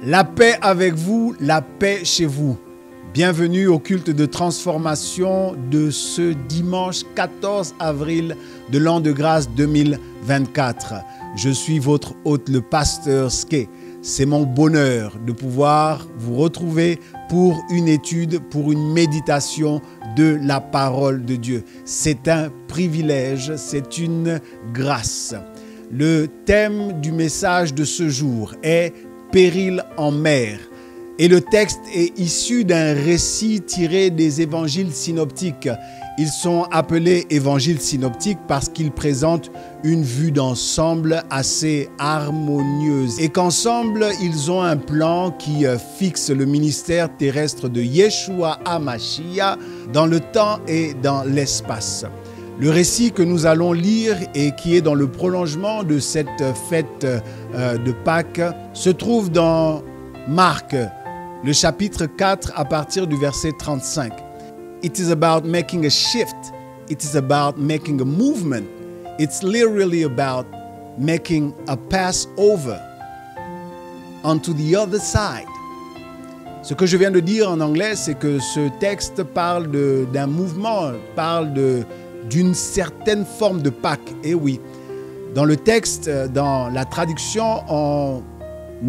La paix avec vous, la paix chez vous. Bienvenue au culte de transformation de ce dimanche 14 avril de l'an de grâce 2024. Je suis votre hôte, le pasteur Ske. C'est mon bonheur de pouvoir vous retrouver pour une étude, pour une méditation de la parole de Dieu. C'est un privilège, c'est une grâce. Le thème du message de ce jour est « Péril en mer ». Et le texte est issu d'un récit tiré des évangiles synoptiques. Ils sont appelés évangiles synoptiques parce qu'ils présentent une vue d'ensemble assez harmonieuse et qu'ensemble, ils ont un plan qui fixe le ministère terrestre de Yeshua HaMashiach dans le temps et dans l'espace. Le récit que nous allons lire et qui est dans le prolongement de cette fête de Pâques se trouve dans Marc, le chapitre 4 à partir du verset 35. It is about making a shift. It is about making a movement. It's literally about making a passover onto the other side. Ce que je viens de dire en anglais, c'est que ce texte parle d'un mouvement, parle d'une certaine forme de Pâques. Et oui, dans le texte, dans la traduction en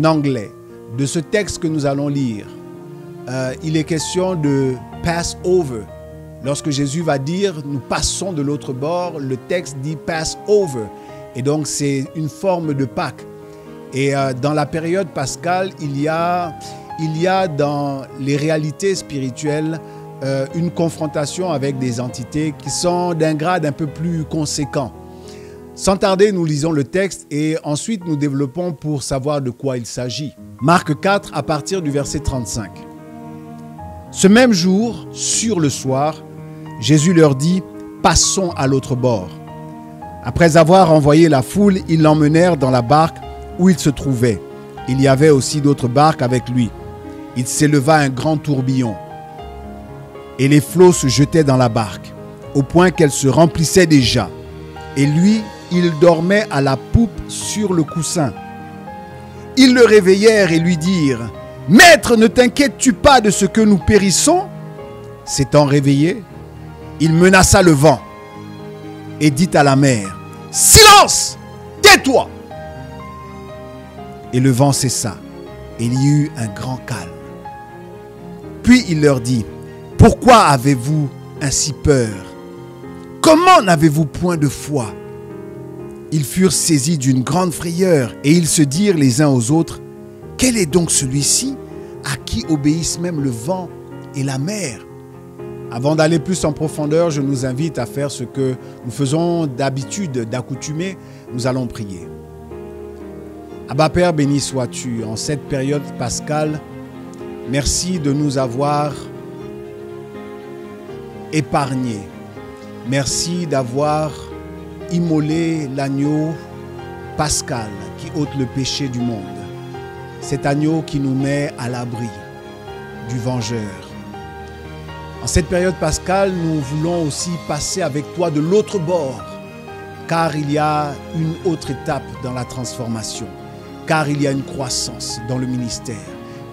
anglais de ce texte que nous allons lire, il est question de Passover. Lorsque Jésus va dire « nous passons de l'autre bord », le texte dit « Passover ». Et donc, c'est une forme de Pâques. Et dans la période pascale, il y a dans les réalités spirituelles une confrontation avec des entités qui sont d'un grade un peu plus conséquent. Sans tarder, nous lisons le texte et ensuite nous développons pour savoir de quoi il s'agit. Marc 4 à partir du verset 35. Ce même jour, sur le soir, Jésus leur dit « Passons à l'autre bord ». Après avoir envoyé la foule, ils l'emmenèrent dans la barque où il se trouvait. Il y avait aussi d'autres barques avec lui. Il s'éleva un grand tourbillon et les flots se jetaient dans la barque, au point qu'elle se remplissait déjà. Et lui, il dormait à la poupe sur le coussin. Ils le réveillèrent et lui dirent « Maître, ne t'inquiètes-tu pas de ce que nous périssons ?» S'étant réveillé, il menaça le vent et dit à la mer « Silence, tais-toi !» Et le vent cessa et il y eut un grand calme. Puis il leur dit « Pourquoi avez-vous ainsi peur? Comment n'avez-vous point de foi ?» Ils furent saisis d'une grande frayeur et ils se dirent les uns aux autres « Quel est donc celui-ci à qui obéissent même le vent et la mer ?» Avant d'aller plus en profondeur, je nous invite à faire ce que nous faisons d'habitude, d'accoutumée. Nous allons prier. Abba Père, béni sois-tu en cette période pascale. Merci de nous avoir épargnés. Merci d'avoir immolé l'agneau pascal qui ôte le péché du monde. Cet agneau qui nous met à l'abri du vengeur. En cette période pascale, nous voulons aussi passer avec toi de l'autre bord, car il y a une autre étape dans la transformation, car il y a une croissance dans le ministère,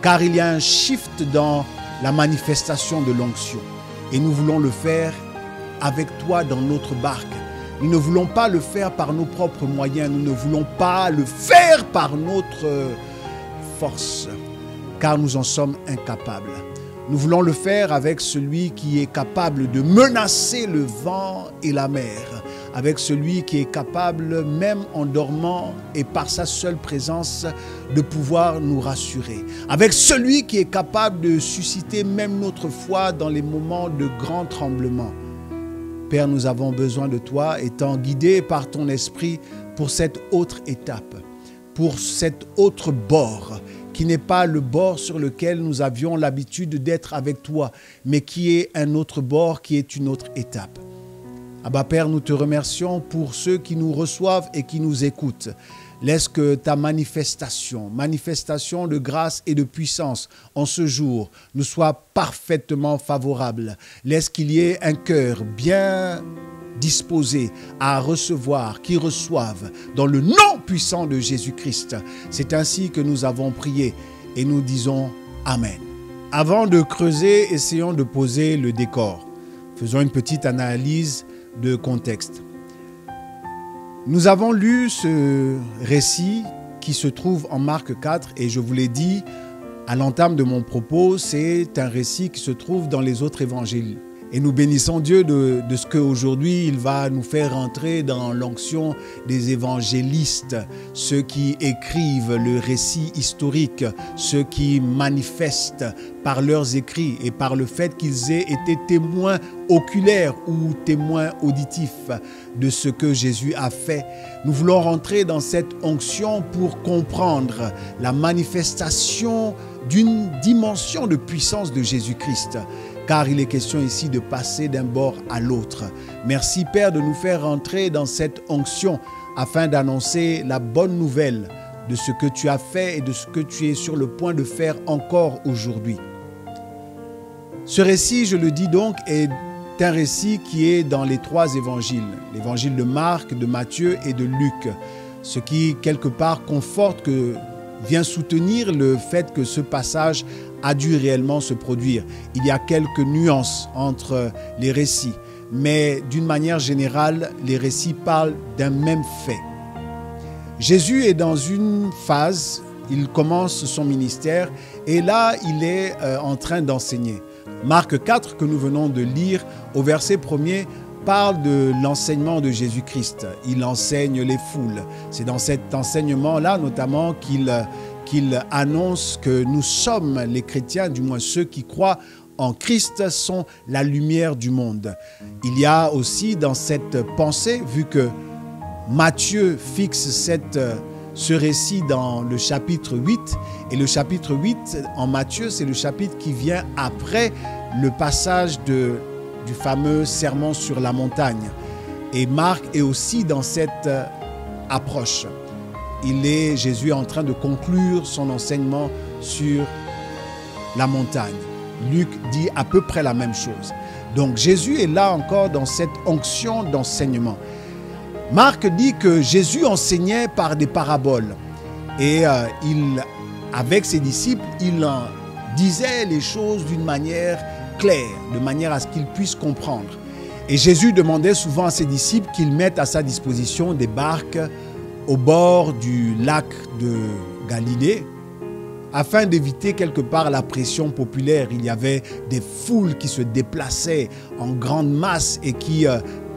car il y a un shift dans la manifestation de l'onction. Et nous voulons le faire avec toi dans notre barque. Nous ne voulons pas le faire par nos propres moyens, nous ne voulons pas le faire par notre force, car nous en sommes incapables. Nous voulons le faire avec celui qui est capable de menacer le vent et la mer, avec celui qui est capable, même en dormant et par sa seule présence, de pouvoir nous rassurer, avec celui qui est capable de susciter même notre foi dans les moments de grand tremblement. Père, nous avons besoin de toi, étant guidés par ton esprit pour cette autre étape, pour cet autre bord, qui n'est pas le bord sur lequel nous avions l'habitude d'être avec toi, mais qui est un autre bord, qui est une autre étape. Abba Père, nous te remercions pour ceux qui nous reçoivent et qui nous écoutent. Laisse que ta manifestation de grâce et de puissance en ce jour nous soit parfaitement favorable. Laisse qu'il y ait un cœur bien disposés à recevoir, qui reçoivent dans le nom puissant de Jésus-Christ. C'est ainsi que nous avons prié et nous disons Amen. Avant de creuser, essayons de poser le décor. Faisons une petite analyse de contexte. Nous avons lu ce récit qui se trouve en Marc 4 et je vous l'ai dit à l'entame de mon propos, c'est un récit qui se trouve dans les autres évangiles. Et nous bénissons Dieu de ce qu'aujourd'hui, il va nous faire entrer dans l'onction des évangélistes, ceux qui écrivent le récit historique, ceux qui manifestent par leurs écrits et par le fait qu'ils aient été témoins oculaires ou témoins auditifs de ce que Jésus a fait. Nous voulons rentrer dans cette onction pour comprendre la manifestation d'une dimension de puissance de Jésus-Christ. Car il est question ici de passer d'un bord à l'autre. Merci Père de nous faire rentrer dans cette onction afin d'annoncer la bonne nouvelle de ce que tu as fait et de ce que tu es sur le point de faire encore aujourd'hui. Ce récit, je le dis donc, est un récit qui est dans les trois évangiles. L'évangile de Marc, de Matthieu et de Luc. Ce qui, quelque part, conforte vient soutenir le fait que ce passage a dû réellement se produire. Il y a quelques nuances entre les récits, mais d'une manière générale, les récits parlent d'un même fait. Jésus est dans une phase, il commence son ministère et là, il est en train d'enseigner. Marc 4, que nous venons de lire, au verset 1er, parle de l'enseignement de Jésus-Christ. Il enseigne les foules. C'est dans cet enseignement-là, notamment, qu'il annonce que nous sommes les chrétiens, du moins ceux qui croient en Christ, sont la lumière du monde. Il y a aussi dans cette pensée, vu que Matthieu fixe ce récit dans le chapitre 8, et le chapitre 8 en Matthieu, c'est le chapitre qui vient après le passage du fameux sermon sur la montagne. Et Marc est aussi dans cette approche. Jésus est en train de conclure son enseignement sur la montagne. Luc dit à peu près la même chose. Donc Jésus est là encore dans cette onction d'enseignement. Marc dit que Jésus enseignait par des paraboles. Et avec ses disciples, il disait les choses d'une manière claire, de manière à ce qu'ils puissent comprendre. Et Jésus demandait souvent à ses disciples qu'ils mettent à sa disposition des barques au bord du lac de Galilée, afin d'éviter quelque part la pression populaire. Il y avait des foules qui se déplaçaient en grande masse et qui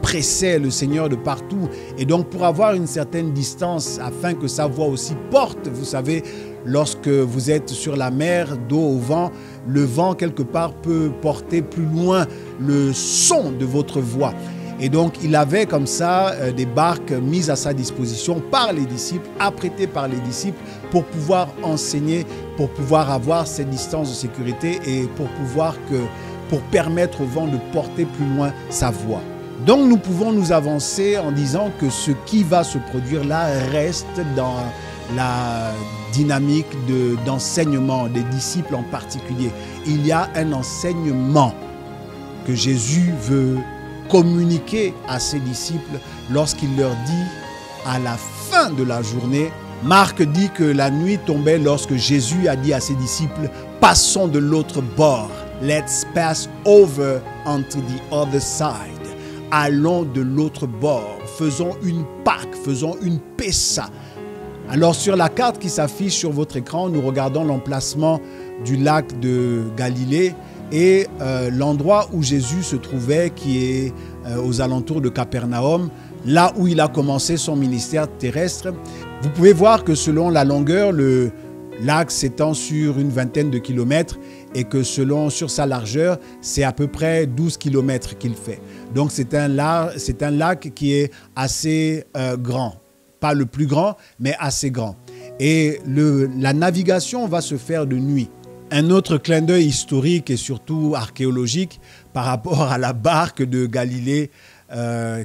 pressaient le Seigneur de partout. Et donc pour avoir une certaine distance, afin que sa voix aussi porte, vous savez, lorsque vous êtes sur la mer, dos au vent, le vent quelque part peut porter plus loin le son de votre voix. Et donc, il avait comme ça des barques mises à sa disposition par les disciples, apprêtées par les disciples pour pouvoir enseigner, pour pouvoir avoir cette distance de sécurité et pour permettre au vent de porter plus loin sa voix. Donc, nous pouvons nous avancer en disant que ce qui va se produire là reste dans la dynamique d'enseignement des disciples en particulier. Il y a un enseignement que Jésus veut communiquer à ses disciples lorsqu'il leur dit à la fin de la journée. Marc dit que la nuit tombait lorsque Jésus a dit à ses disciples « Passons de l'autre bord. Let's pass over onto the other side. » Allons de l'autre bord. Faisons une Pâque, faisons une Pessa. Alors sur la carte qui s'affiche sur votre écran, nous regardons l'emplacement du lac de Galilée et l'endroit où Jésus se trouvait, qui est aux alentours de Capernaum, là où il a commencé son ministère terrestre. Vous pouvez voir que selon la longueur, le lac s'étend sur une vingtaine de kilomètres et que sur sa largeur, c'est à peu près 12 kilomètres qu'il fait. Donc c'est un lac qui est assez grand. Pas le plus grand, mais assez grand. Et la navigation va se faire de nuit. Un autre clin d'œil historique et surtout archéologique par rapport à la barque de Galilée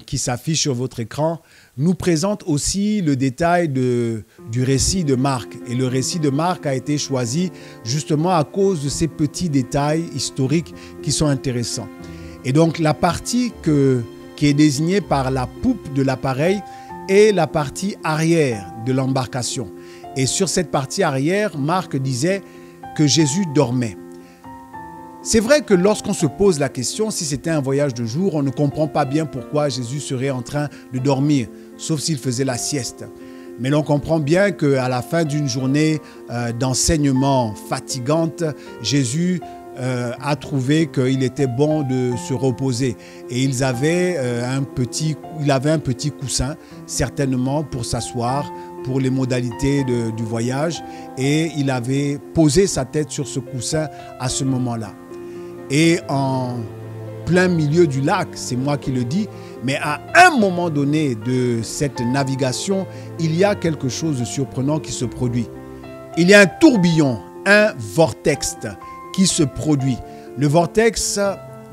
qui s'affiche sur votre écran nous présente aussi le détail du récit de Marc. Et le récit de Marc a été choisi justement à cause de ces petits détails historiques qui sont intéressants. Et donc la partie qui est désignée par la poupe de l'appareil et la partie arrière de l'embarcation. Et sur cette partie arrière, Marc disait que Jésus dormait. C'est vrai que lorsqu'on se pose la question, si c'était un voyage de jour, on ne comprend pas bien pourquoi Jésus serait en train de dormir, sauf s'il faisait la sieste. Mais l'on comprend bien qu'à la fin d'une journée d'enseignement fatigante, Jésus a trouvé qu'il était bon de se reposer. Et il avait un petit coussin, certainement pour s'asseoir, pour les modalités du voyage. Et il avait posé sa tête sur ce coussin à ce moment-là. Et en plein milieu du lac, c'est moi qui le dis, mais à un moment donné de cette navigation, il y a quelque chose de surprenant qui se produit. Il y a un tourbillon, un vortex qui se produit. Le vortex,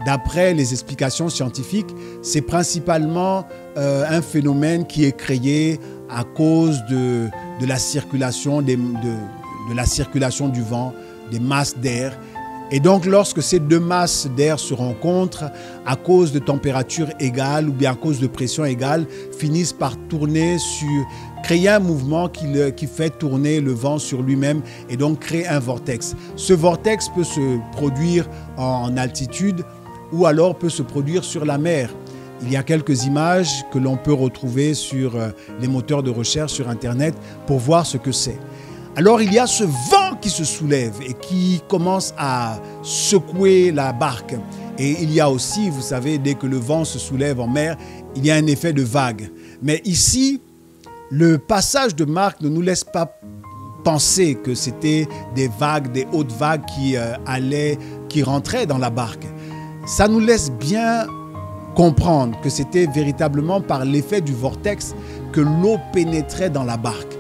d'après les explications scientifiques, c'est principalement un phénomène qui est créé à cause de la circulation, de la circulation du vent, des masses d'air. Et donc, lorsque ces deux masses d'air se rencontrent, à cause de température égale ou bien à cause de pression égale, finissent par créer un mouvement qui fait tourner le vent sur lui-même et donc créer un vortex. Ce vortex peut se produire en altitude ou alors peut se produire sur la mer. Il y a quelques images que l'on peut retrouver sur les moteurs de recherche sur Internet pour voir ce que c'est. Alors il y a ce vent qui se soulève et qui commence à secouer la barque. Et il y a aussi, vous savez, dès que le vent se soulève en mer, il y a un effet de vague. Mais ici, le passage de Marc ne nous laisse pas penser que c'était des vagues, des hautes vagues qui rentraient dans la barque. Ça nous laisse bien comprendre que c'était véritablement par l'effet du vortex que l'eau pénétrait dans la barque.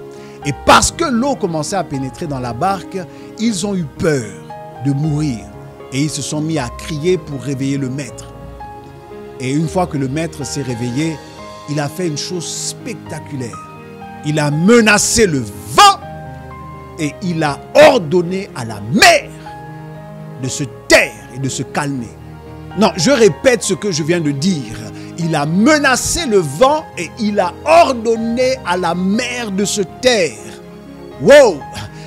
Et parce que l'eau commençait à pénétrer dans la barque, ils ont eu peur de mourir. Et ils se sont mis à crier pour réveiller le maître. Et une fois que le maître s'est réveillé, il a fait une chose spectaculaire. Il a menacé le vent et il a ordonné à la mer de se taire et de se calmer. Non, je répète ce que je viens de dire. Il a menacé le vent et il a ordonné à la mer de se taire. Wow!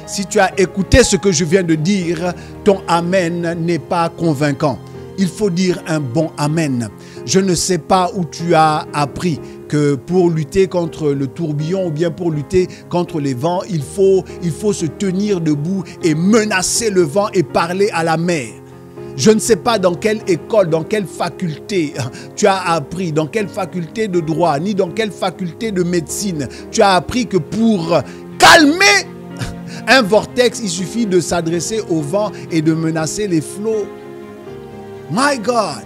Si tu as écouté ce que je viens de dire, ton amen n'est pas convaincant. Il faut dire un bon amen. Je ne sais pas où tu as appris que pour lutter contre le tourbillon ou bien pour lutter contre les vents, il faut se tenir debout et menacer le vent et parler à la mer. Je ne sais pas dans quelle école, dans quelle faculté tu as appris, dans quelle faculté de droit, ni dans quelle faculté de médecine. Tu as appris que pour calmer un vortex, il suffit de s'adresser au vent et de menacer les flots. My God!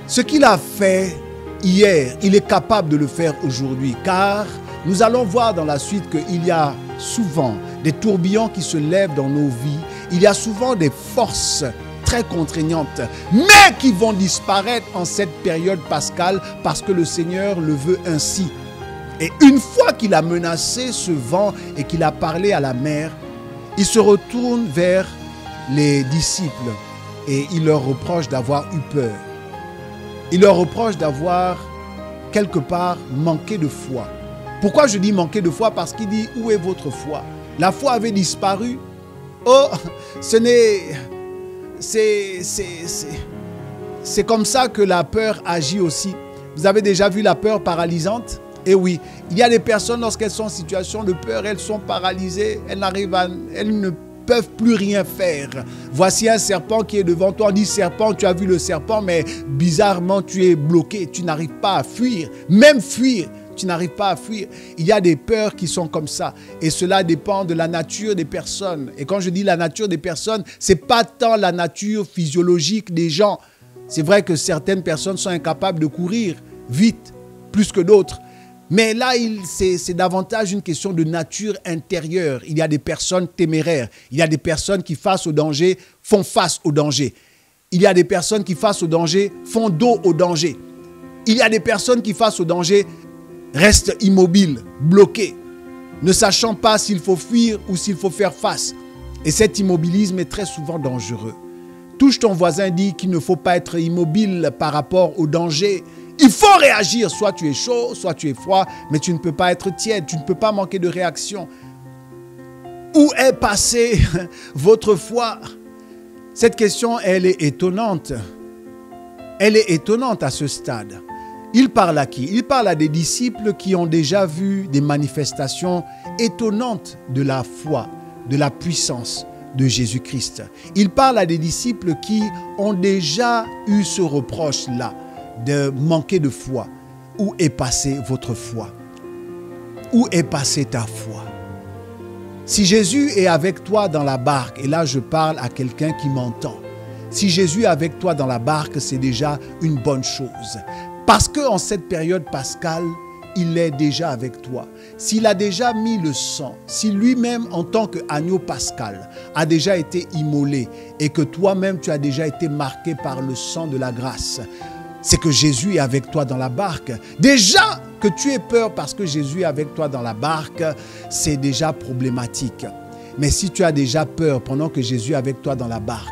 Ce qu'il a fait hier, il est capable de le faire aujourd'hui, car nous allons voir dans la suite qu'il y a souvent des tourbillons qui se lèvent dans nos vies. Il y a souvent des forces très contraignantes, mais qui vont disparaître en cette période pascale parce que le Seigneur le veut ainsi. Et une fois qu'il a menacé ce vent et qu'il a parlé à la mer, il se retourne vers les disciples et il leur reproche d'avoir eu peur. Il leur reproche d'avoir quelque part manqué de foi. Pourquoi je dis manquer de foi? Parce qu'il dit, où est votre foi? La foi avait disparu. Oh, c'est comme ça que la peur agit aussi. Vous avez déjà vu la peur paralysante? Eh oui, il y a des personnes lorsqu'elles sont en situation de peur, elles sont paralysées, elles ne peuvent plus rien faire. Voici un serpent qui est devant toi. On dit serpent, tu as vu le serpent, mais bizarrement tu es bloqué, tu n'arrives pas à fuir. Même fuir, tu n'arrives pas à fuir. Il y a des peurs qui sont comme ça. Et cela dépend de la nature des personnes. Et quand je dis la nature des personnes, ce n'est pas tant la nature physiologique des gens. C'est vrai que certaines personnes sont incapables de courir vite, plus que d'autres. Mais là, c'est davantage une question de nature intérieure. Il y a des personnes téméraires. Il y a des personnes qui, face au danger, font face au danger. Il y a des personnes qui, face au danger, font dos au danger. Il y a des personnes qui, face au danger, restent immobiles, bloquées, ne sachant pas s'il faut fuir ou s'il faut faire face. Et cet immobilisme est très souvent dangereux. Touche ton voisin, dit qu'il ne faut pas être immobile par rapport au danger. Il faut réagir. Soit tu es chaud, soit tu es froid, mais tu ne peux pas être tiède. Tu ne peux pas manquer de réaction. Où est passée votre foi? Cette question, elle est étonnante. Elle est étonnante à ce stade. Il parle à qui? Il parle à des disciples qui ont déjà vu des manifestations étonnantes de la foi, de la puissance de Jésus-Christ. Il parle à des disciples qui ont déjà eu ce reproche-là de manquer de foi. Où est passée votre foi? Où est passée ta foi? Si Jésus est avec toi dans la barque, et là je parle à quelqu'un qui m'entend, si Jésus est avec toi dans la barque, c'est déjà une bonne chose. Parce qu'en cette période pascale, il est déjà avec toi. S'il a déjà mis le sang, si lui-même en tant qu'agneau pascal a déjà été immolé et que toi-même tu as déjà été marqué par le sang de la grâce, c'est que Jésus est avec toi dans la barque. Déjà que tu aies peur parce que Jésus est avec toi dans la barque, c'est déjà problématique. Mais si tu as déjà peur pendant que Jésus est avec toi dans la barque,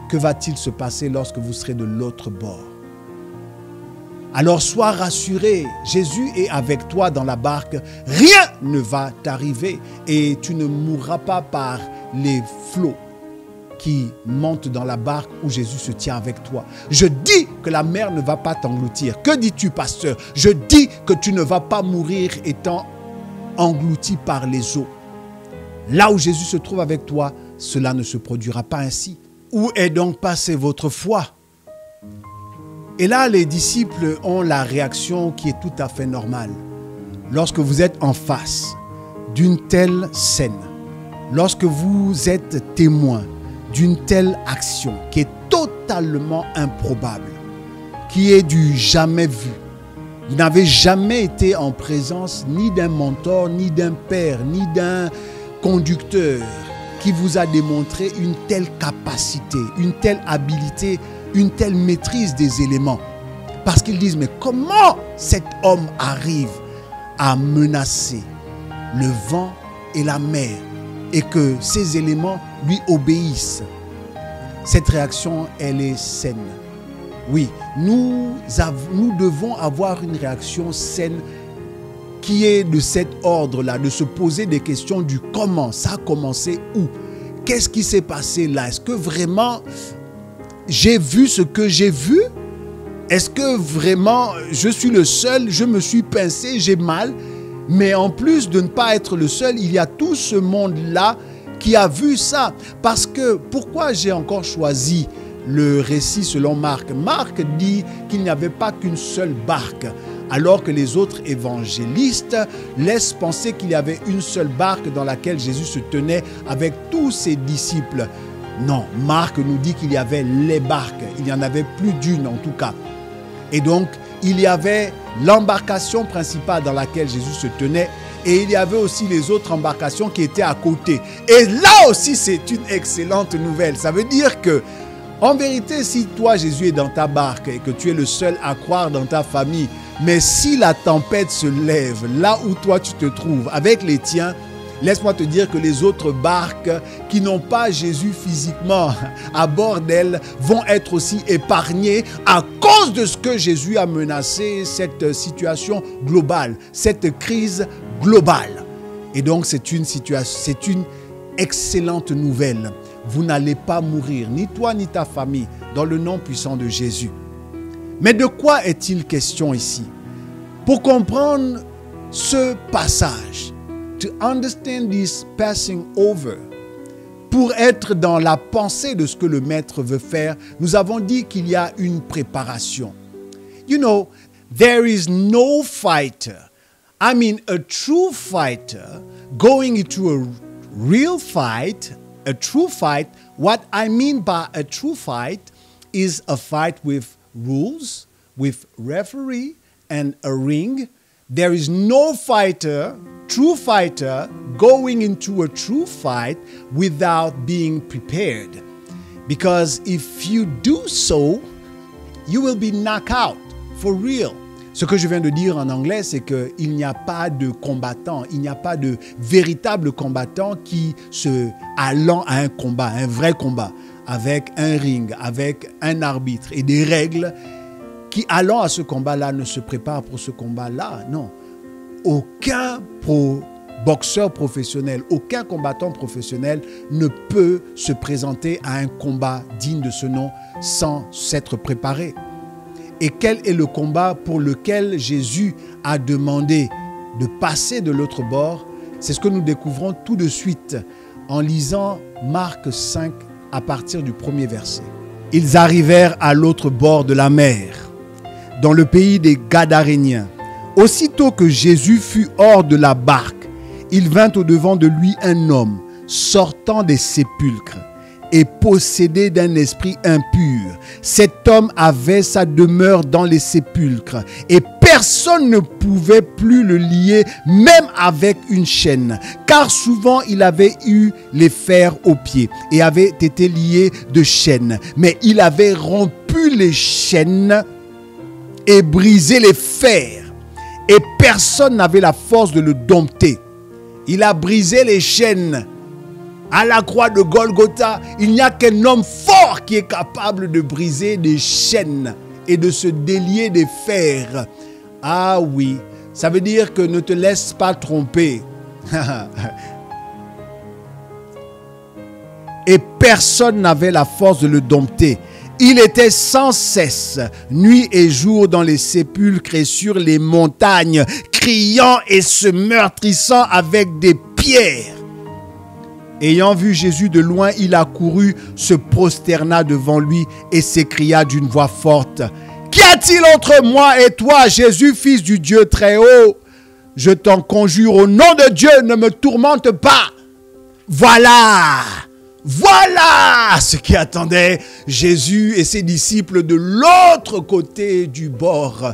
que va-t-il se passer lorsque vous serez de l'autre bord? Alors sois rassuré, Jésus est avec toi dans la barque, rien ne va t'arriver et tu ne mourras pas par les flots qui montent dans la barque où Jésus se tient avec toi. Je dis que la mer ne va pas t'engloutir. Que dis-tu, pasteur? Je dis que tu ne vas pas mourir étant englouti par les eaux. Là où Jésus se trouve avec toi, cela ne se produira pas ainsi. Où est donc passée votre foi? Et là, les disciples ont la réaction qui est tout à fait normale. Lorsque vous êtes en face d'une telle scène, lorsque vous êtes témoin d'une telle action qui est totalement improbable, qui est du jamais vu, vous n'avez jamais été en présence ni d'un mentor, ni d'un père, ni d'un conducteur qui vous a démontré une telle capacité, une telle habilité, une telle maîtrise des éléments. Parce qu'ils disent, mais comment cet homme arrive à menacer le vent et la mer et que ces éléments lui obéissent? Cette réaction, elle est saine. Oui, nous devons avoir une réaction saine qui est de cet ordre-là, de se poser des questions du comment, ça a commencé où? Qu'est-ce qui s'est passé là? Est-ce que vraiment j'ai vu ce que j'ai vu? Est-ce que vraiment je suis le seul? Je me suis pincé, j'ai mal. Mais en plus de ne pas être le seul, il y a tout ce monde-là qui a vu ça. Parce que pourquoi j'ai encore choisi le récit selon Marc? Marc dit qu'il n'y avait pas qu'une seule barque, alors que les autres évangélistes laissent penser qu'il y avait une seule barque dans laquelle Jésus se tenait avec tous ses disciples. Non, Marc nous dit qu'il y avait les barques. Il y en avait plus d'une en tout cas. Et donc, il y avait l'embarcation principale dans laquelle Jésus se tenait et il y avait aussi les autres embarcations qui étaient à côté. Et là aussi, c'est une excellente nouvelle. Ça veut dire que, en vérité, si toi, Jésus, est dans ta barque et que tu es le seul à croire dans ta famille, mais si la tempête se lève là où toi tu te trouves avec les tiens, laisse-moi te dire que les autres barques qui n'ont pas Jésus physiquement à bord d'elles vont être aussi épargnées à cause de ce que Jésus a menacé, cette situation globale, cette crise globale. Et donc c'est une excellente nouvelle. Vous n'allez pas mourir, ni toi ni ta famille, dans le nom puissant de Jésus. Mais de quoi est-il question ici? Pour comprendre ce passage, to understand this passing over, pour être dans la pensée de ce que le maître veut faire, nous avons dit qu'il y a une préparation. You know, there is no fighter, I mean a true fighter, going into a real fight, a true fight. What I mean by a true fight is a fight with rules, with referee and a ring. There is no fighter, true fighter, going into a true fight without being prepared. Because if you do so, you will be knocked out for real. Ce que je viens de dire en anglais, c'est qu'il n'y a pas de combattant, il n'y a pas de véritable combattant qui se allant à un combat, un vrai combat, avec un ring, avec un arbitre et des règles. qui, allant à ce combat-là, ne se prépare pour ce combat-là. Non. Aucun boxeur professionnel, aucun combattant professionnel ne peut se présenter à un combat digne de ce nom sans s'être préparé. Et quel est le combat pour lequel Jésus a demandé de passer de l'autre bord? C'est ce que nous découvrons tout de suite en lisant Marc 5 à partir du premier verset. Ils arrivèrent à l'autre bord de la mer, dans le pays des Gadaréniens. Aussitôt que Jésus fut hors de la barque, il vint au-devant de lui un homme sortant des sépulcres et possédé d'un esprit impur. Cet homme avait sa demeure dans les sépulcres et personne ne pouvait plus le lier, même avec une chaîne, car souvent il avait eu les fers aux pieds et avait été lié de chaînes. Mais il avait rompu les chaînes et brisé les fers et personne n'avait la force de le dompter. Il a brisé les chaînes. À la croix de Golgotha, il n'y a qu'un homme fort qui est capable de briser des chaînes et de se délier des fers. Ah oui, ça veut dire que ne te laisse pas tromper. Et personne n'avait la force de le dompter. Il était sans cesse, nuit et jour, dans les sépulcres et sur les montagnes, criant et se meurtrissant avec des pierres. Ayant vu Jésus de loin, il accourut, se prosterna devant lui et s'écria d'une voix forte: « Qu'y a-t-il entre moi et toi, Jésus, fils du Dieu très haut? Je t'en conjure au nom de Dieu, ne me tourmente pas. » Voilà ce qui attendait Jésus et ses disciples de l'autre côté du bord,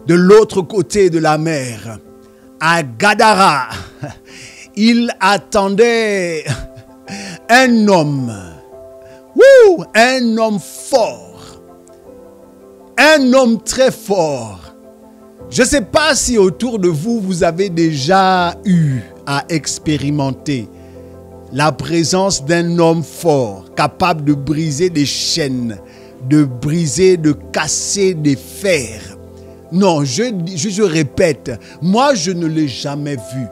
de l'autre côté de la mer, à Gadara. Il attendait un homme fort, un homme très fort. Je ne sais pas si autour de vous, vous avez déjà eu à expérimenter la présence d'un homme fort, capable de briser des chaînes, de casser des fers. Non, je répète, moi je ne l'ai jamais vu.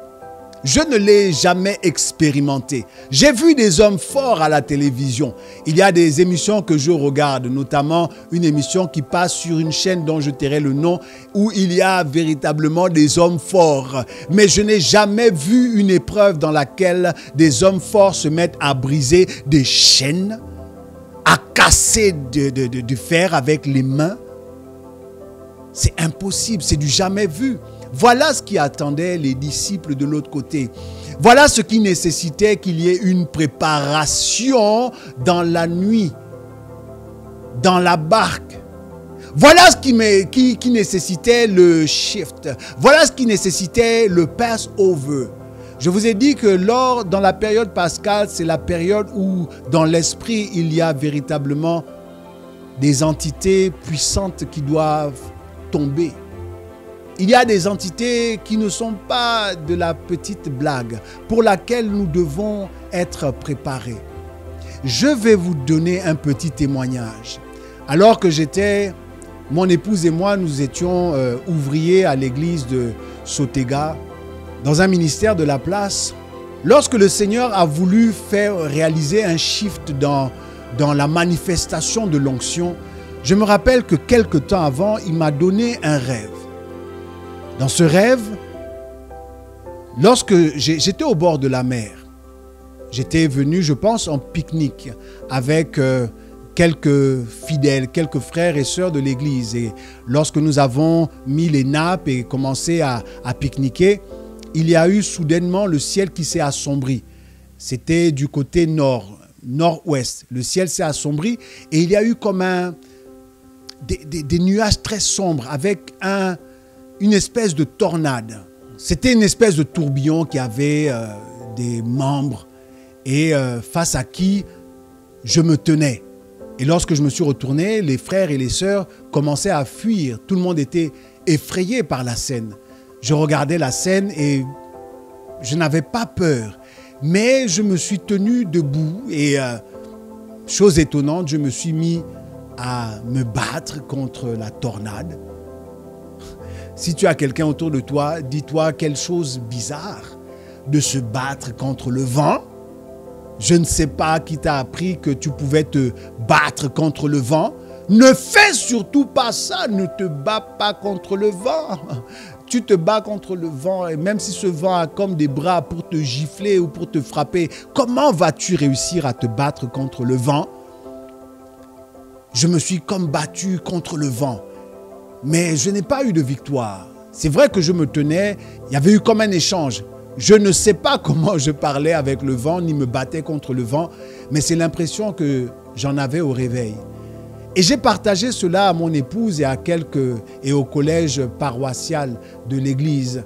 Je ne l'ai jamais expérimenté. J'ai vu des hommes forts à la télévision. Il y a des émissions que je regarde, notamment une émission qui passe sur une chaîne dont je tairai le nom, où il y a véritablement des hommes forts. Mais je n'ai jamais vu une épreuve dans laquelle des hommes forts se mettent à briser des chaînes, à casser du fer avec les mains. C'est impossible, c'est du jamais vu. Voilà ce qui attendait les disciples de l'autre côté. Voilà ce qui nécessitait qu'il y ait une préparation dans la nuit, dans la barque. Voilà ce qui nécessitait le shift. Voilà ce qui nécessitait le Passover. Je vous ai dit que dans la période pascale, c'est la période où dans l'esprit, il y a véritablement des entités puissantes qui doivent tomber. Il y a des entités qui ne sont pas de la petite blague, pour laquelle nous devons être préparés. Je vais vous donner un petit témoignage. Alors que mon épouse et moi, nous étions ouvriers à l'église de Sotega, dans un ministère de la place. Lorsque le Seigneur a voulu faire réaliser un shift dans la manifestation de l'onction, je me rappelle que quelque temps avant, il m'a donné un rêve. Dans ce rêve, lorsque j'étais au bord de la mer, j'étais venu, je pense, en pique-nique avec quelques fidèles, quelques frères et sœurs de l'église. Et lorsque nous avons mis les nappes et commencé à pique-niquer, il y a eu soudainement le ciel qui s'est assombri. C'était du côté nord-ouest. Le ciel s'est assombri et il y a eu comme des nuages très sombres avec une espèce de tornade. C'était une espèce de tourbillon qui avait des membres et face à qui je me tenais. Et lorsque je me suis retourné, les frères et les sœurs commençaient à fuir. Tout le monde était effrayé par la scène. Je regardais la scène et je n'avais pas peur. Mais je me suis tenu debout et, chose étonnante, je me suis mis à me battre contre la tornade. Si tu as quelqu'un autour de toi, dis-toi quelle chose bizarre de se battre contre le vent. Je ne sais pas qui t'a appris que tu pouvais te battre contre le vent. Ne fais surtout pas ça, ne te bats pas contre le vent. Tu te bats contre le vent et même si ce vent a comme des bras pour te gifler ou pour te frapper, comment vas-tu réussir à te battre contre le vent? Je me suis comme battu contre le vent, mais je n'ai pas eu de victoire. C'est vrai que je me tenais, il y avait eu comme un échange. Je ne sais pas comment je parlais avec le vent, ni me battais contre le vent, mais c'est l'impression que j'en avais au réveil. Et j'ai partagé cela à mon épouse et au collège paroissial de l'église.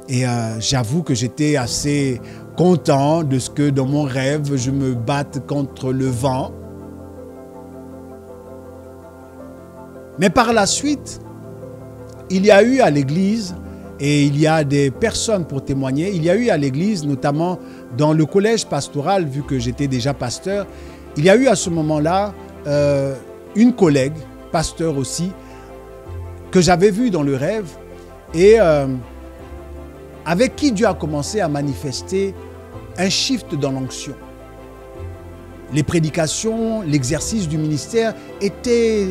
Et j'avoue que j'étais assez content de ce que dans mon rêve, je me batte contre le vent. Mais par la suite, il y a eu à l'église, et il y a des personnes pour témoigner, il y a eu à l'église, notamment dans le collège pastoral, vu que j'étais déjà pasteur, il y a eu à ce moment-là une collègue, pasteur aussi, que j'avais vue dans le rêve et avec qui Dieu a commencé à manifester un shift dans l'onction. Les prédications, l'exercice du ministère étaient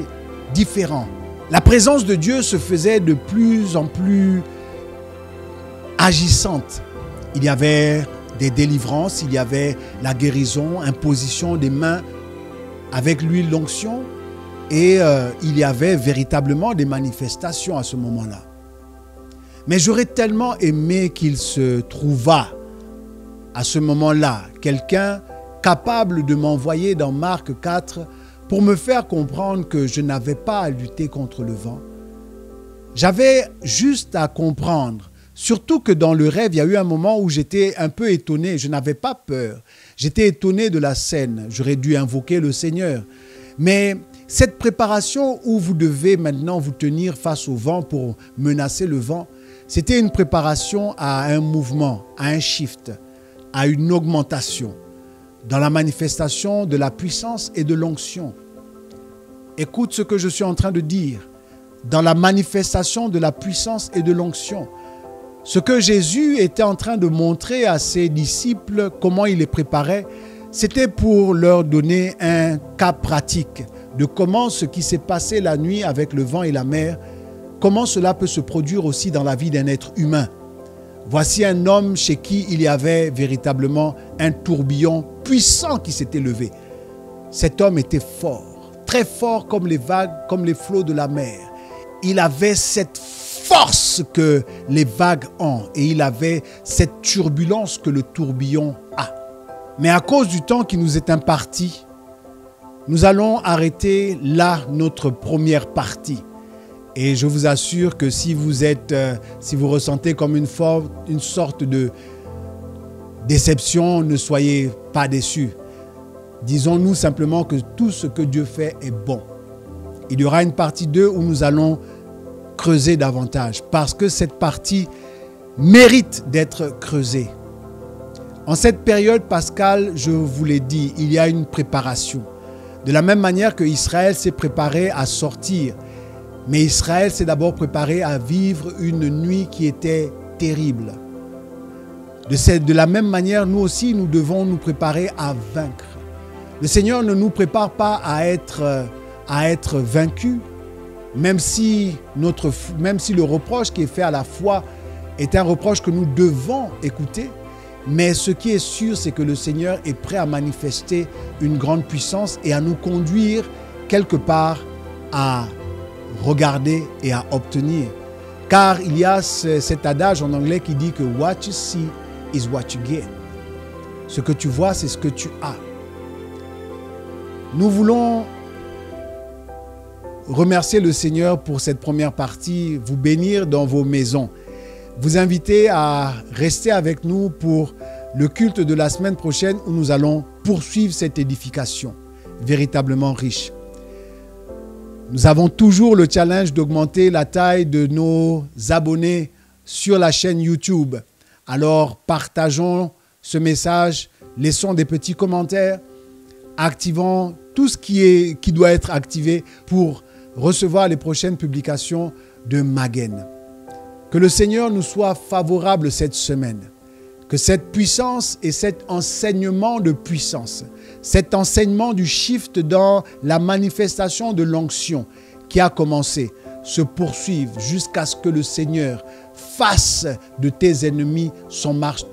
différents. La présence de Dieu se faisait de plus en plus agissante. Il y avait des délivrances, il y avait la guérison, imposition des mains avec l'huile d'onction et il y avait véritablement des manifestations à ce moment-là. Mais j'aurais tellement aimé qu'il se trouvât à ce moment-là quelqu'un capable de m'envoyer dans Marc 4 pour me faire comprendre que je n'avais pas à lutter contre le vent. J'avais juste à comprendre. Surtout que dans le rêve, il y a eu un moment où j'étais un peu étonné. Je n'avais pas peur. J'étais étonné de la scène. J'aurais dû invoquer le Seigneur. Mais cette préparation où vous devez maintenant vous tenir face au vent pour menacer le vent, c'était une préparation à un mouvement, à un shift, à une augmentation dans la manifestation de la puissance et de l'onction. Écoute ce que je suis en train de dire. Dans la manifestation de la puissance et de l'onction, ce que Jésus était en train de montrer à ses disciples, comment il les préparait, c'était pour leur donner un cas pratique de comment ce qui s'est passé la nuit avec le vent et la mer, comment cela peut se produire aussi dans la vie d'un être humain. Voici un homme chez qui il y avait véritablement un tourbillon puissant qui s'était levé. Cet homme était fort, très fort comme les vagues, comme les flots de la mer. Il avait cette force que les vagues ont et il avait cette turbulence que le tourbillon a. Mais à cause du temps qui nous est imparti, nous allons arrêter là notre première partie. Et je vous assure que si vous ressentez comme une sorte de déception, ne soyez pas déçus. Disons-nous simplement que tout ce que Dieu fait est bon. Il y aura une partie 2 où nous allons creuser davantage parce que cette partie mérite d'être creusée. En cette période pascale, je vous l'ai dit, il y a une préparation. De la même manière que Israël s'est préparé à sortir, mais Israël s'est d'abord préparé à vivre une nuit qui était terrible. De la même manière, nous aussi, nous devons nous préparer à vaincre. Le Seigneur ne nous prépare pas à être vaincus, même si le reproche qui est fait à la foi est un reproche que nous devons écouter. Mais ce qui est sûr, c'est que le Seigneur est prêt à manifester une grande puissance et à nous conduire quelque part à regarder et à obtenir. Car il y a cet adage en anglais qui dit que « What you see is what you get ». Ce que tu vois, c'est ce que tu as. Nous voulons remercier le Seigneur pour cette première partie, vous bénir dans vos maisons. Vous inviter à rester avec nous pour le culte de la semaine prochaine où nous allons poursuivre cette édification véritablement riche. Nous avons toujours le challenge d'augmenter la taille de nos abonnés sur la chaîne YouTube. Alors partageons ce message, laissons des petits commentaires, activant tout ce qui doit être activé pour recevoir les prochaines publications de Magen. Que le Seigneur nous soit favorable cette semaine. Que cette puissance et cet enseignement de puissance, cet enseignement du shift dans la manifestation de l'onction qui a commencé, se poursuive jusqu'à ce que le Seigneur fasse de tes ennemis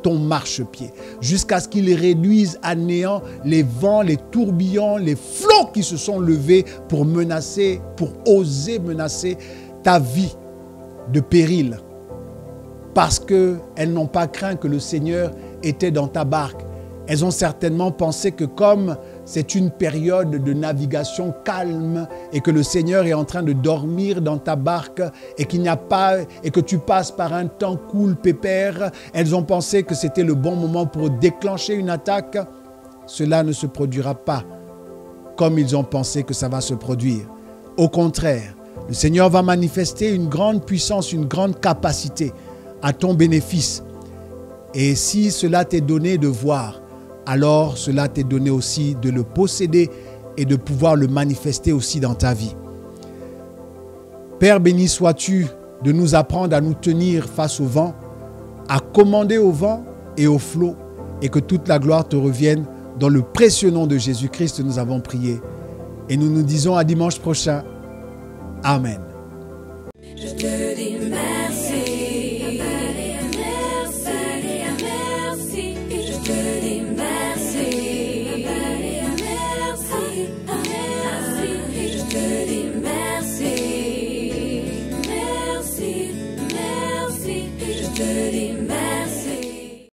ton marchepied, jusqu'à ce qu'il réduise à néant les vents, les tourbillons, les flots qui se sont levés pour menacer, pour oser menacer ta vie de péril. Parce qu'elles n'ont pas craint que le Seigneur était dans ta barque. Elles ont certainement pensé que comme c'est une période de navigation calme et que le Seigneur est en train de dormir dans ta barque et qu'il n'y a pas et que tu passes par un temps cool, pépère, elles ont pensé que c'était le bon moment pour déclencher une attaque. Cela ne se produira pas comme ils ont pensé que ça va se produire. Au contraire, le Seigneur va manifester une grande puissance, une grande capacité à ton bénéfice. Et si cela t'est donné de voir, alors cela t'est donné aussi de le posséder et de pouvoir le manifester aussi dans ta vie. Père, béni sois-tu de nous apprendre à nous tenir face au vent, à commander au vent et au flot, et que toute la gloire te revienne. Dans le précieux nom de Jésus-Christ, nous avons prié. Et nous nous disons à dimanche prochain. Amen. Je te dis merci.